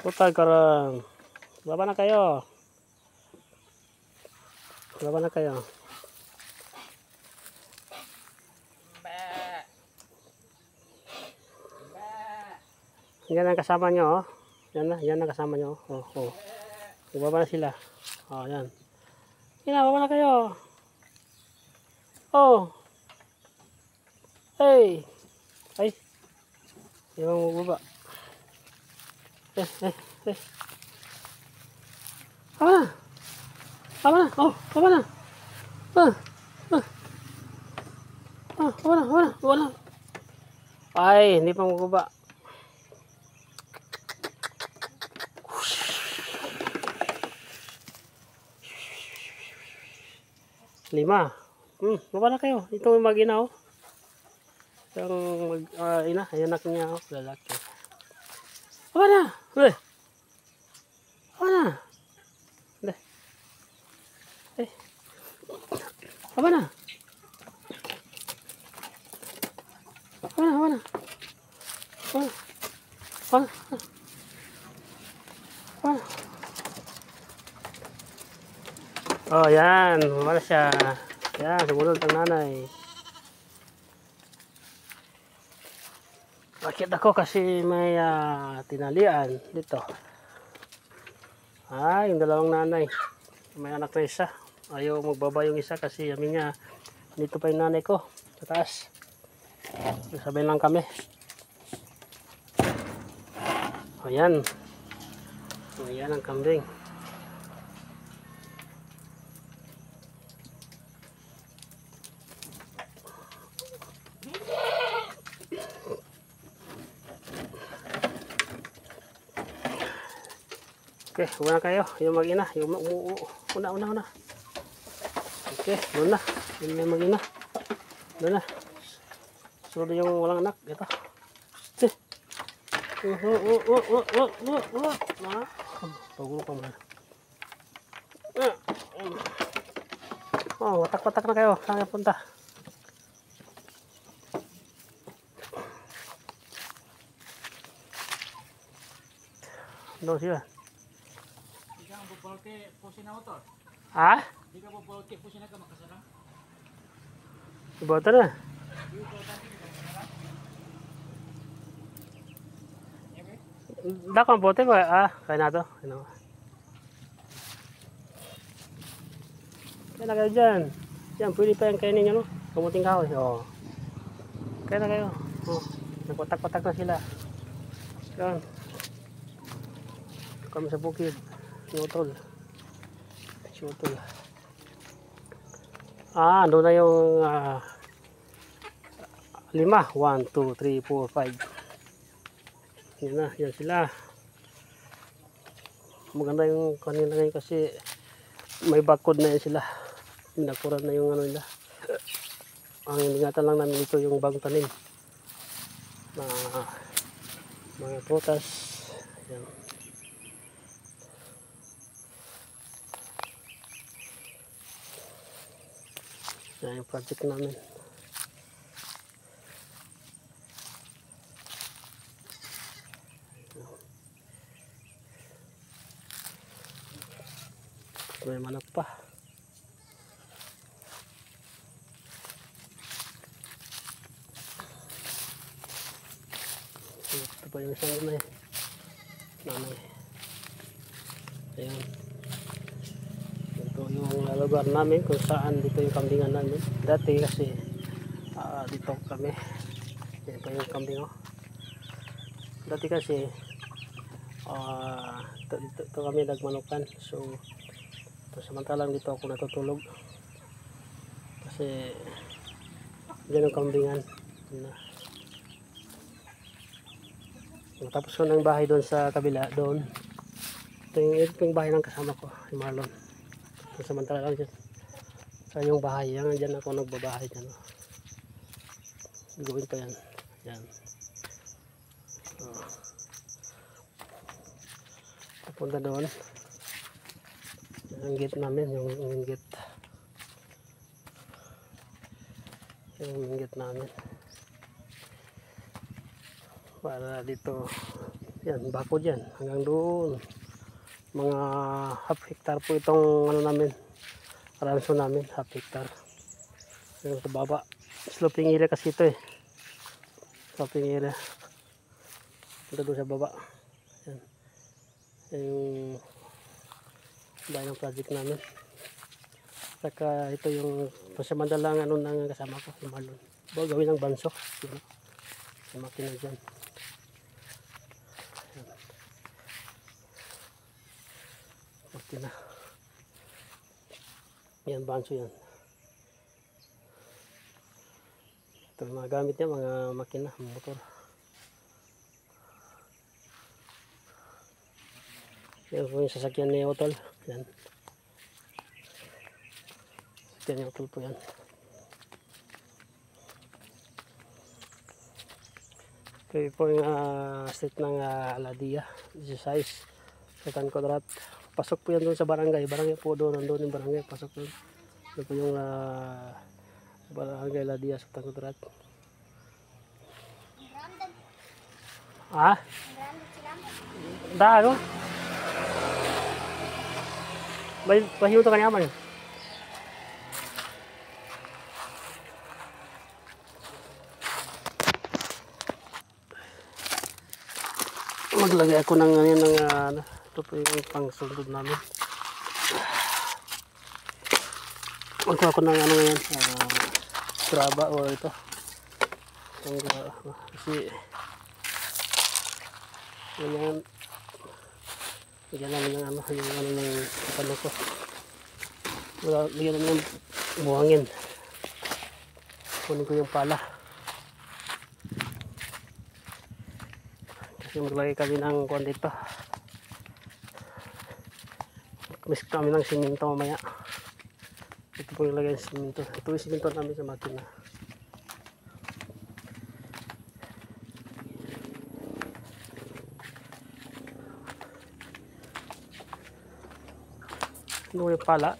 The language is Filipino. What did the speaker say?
Putay karang. Baba na kayo. Baba na kayo. Yan ang kasama nyo, oh. Yan ang kasama nyo. Oh, oh. Baba na sila. Oh, yan. Yan, baba na kayo. Oh. Hey. Ay. Yung baba. Eh. Baba na. Baba na. Oh, baba na. Baba na. Ay, hindi pa magbaba. Lima. Baba na kayo. Ito yung mag-ina, oh. Yung ina, anak niya, oh. Lalaki. Baba na. Uy. Baba na. Baba na. Oh, yan. Baba na siya. Yan, sumunod ang nanay. Bakit ako kasi may tinalian dito. Yung dalawang nanay. May anak na isa. Ayaw magbaba yung isa kasi yamin niya. Dito pa yung nanay ko. Sa taas. Sabay lang kami. Ayan. Ayan ang kambing. Okay, una kayo. Yung mag-ina. Yung una. Okay, doon na. Yung mag-ina. Doon na. Sunod yung walang anak. Ito. Pagulo pa man. Oh, watak-watak na kayo. Saan kayo punta? Doon sila. Di ka po pusin na motor? Ha? Di ka po pusin na ka makasarang? Iboto na. Dako ang bote ba? Kaya na to. Kaya na kayo dyan. Yan, pwede pa yung kainin nyo, no? Kamuting kahoy. Oh. Kaya na kayo. Oh. Nagpatak-patak na sila. Yan. Kami sa bukid. Sinutol. Doon na yung 5. 1, 2, 3, 4, 5. Yan sila. Maganda yung kanila ngayon kasi may bakod na yan sila. Minakuran na yung ano nila. Ang ingatan lang namin ito yung bagong tanim na mga prutas. Yan. Yan yung project namin. May manok pa. Ito pa yung isang nanay. Ayan. Ito yung lugar namin kung saan dito yung kambingan namin. Dati kasi dito kami. Yan pa yung kambing, oh. Dati kasi dito kami nagmanukan. So samantalang dito ako natutulog kasi dyan ang kambingan na. Tapos ko ng bahay doon sa kabila doon. Ito yung bahay ng kasama ko, si Marlon. So, samantalang dyan sa yung bahay yan, dyan ako nagbabahay dyan, oh. Gawin pa yan. Yan. Papunta doon. Ang gate namin, yung gate. Yung gate namin. Para dito, Yan, bakod yan. Hanggang doon. Mga half hectare po itong ano namin. Ranso namin, half hectare. Hanggang sa baba. Sloping area kasi ito eh. Sloping area. Punta doon sa baba. Yan. Yan yung bahay ng project namin. Saka ito yung pasamandalang ano ng kasama ko, yung Marlon. Gawin ng banso. Yun. Yung makina dyan. Yan. Makina. Yan, banso yan. Ito yung mga gamit niya, mga makina, motor. Yan po yung sasakyan ni Otol. Yan. Sasakyan ni Otol po yan. Ito po yung street ng Aladia. 16 Sultan Kudarat. Pasok po yan doon sa barangay. Barangay po doon. Nandun yung barangay. Pasok doon. Ito po yung barangay Aladia Sultan Kudarat. Ah? Da ako? Bahiyo to kanyaman. Maglagay ako ng ano, ito po yung pangsundod namin. Magkuha ako ng ano yan, graba o ito. Kasi yan, bigyan namin ng ano, yung ano ng kapano ko. Bigyan namin ng buhangin. Kunin ko yung pala. Kasi maglagay kami ng kuwan dito. Misk kami ng siminto mamaya. Ito po yung lagay ng siminto. Ito yung siminto namin sa makina. Ano yung pala?